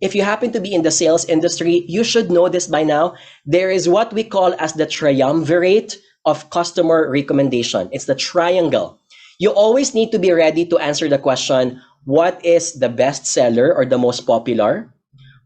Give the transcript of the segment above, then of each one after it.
If you happen to be in the sales industry, you should know this by now. There is what we call as the triumvirate of customer recommendation. It's the triangle. You always need to be ready to answer the question, what is the best seller or the most popular?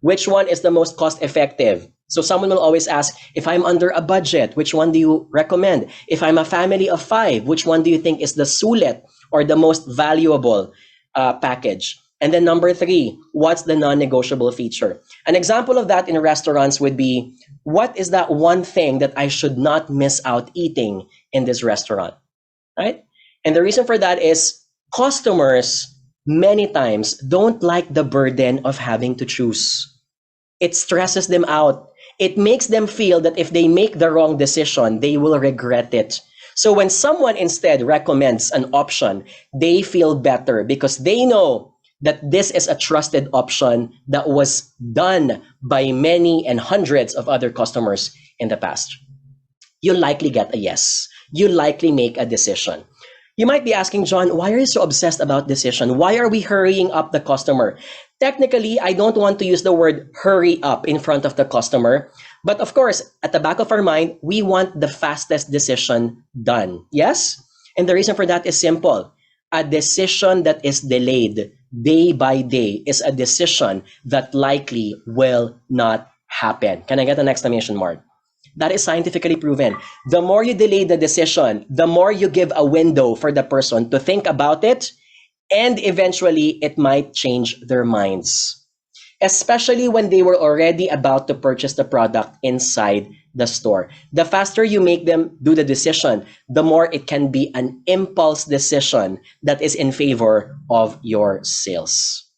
Which one is the most cost effective? So someone will always ask, if I'm under a budget, which one do you recommend? If I'm a family of 5, which one do you think is the sulit or the most valuable package? And then number 3, what's the non-negotiable feature? An example of that in restaurants would be, what is that one thing that I should not miss out eating in this restaurant, right? And the reason for that is customers many times don't like the burden of having to choose. It stresses them out. It makes them feel that if they make the wrong decision, they will regret it. So when someone instead recommends an option, they feel better because they know that this is a trusted option that was done by many and hundreds of other customers in the past. You'll likely get a yes. You'll likely make a decision. You might be asking, John, why are you so obsessed about decision? Why are we hurrying up the customer? Technically, I don't want to use the word hurry up in front of the customer. But of course, at the back of our mind, we want the fastest decision done. Yes? And the reason for that is simple. A decision that is delayed day by day is a decision that likely will not happen. Can I get an exclamation mark? That is scientifically proven. The more you delay the decision, the more you give a window for the person to think about it, and eventually it might change their minds. Especially when they were already about to purchase the product inside the store. The faster you make them do the decision, the more it can be an impulse decision that is in favor of your sales.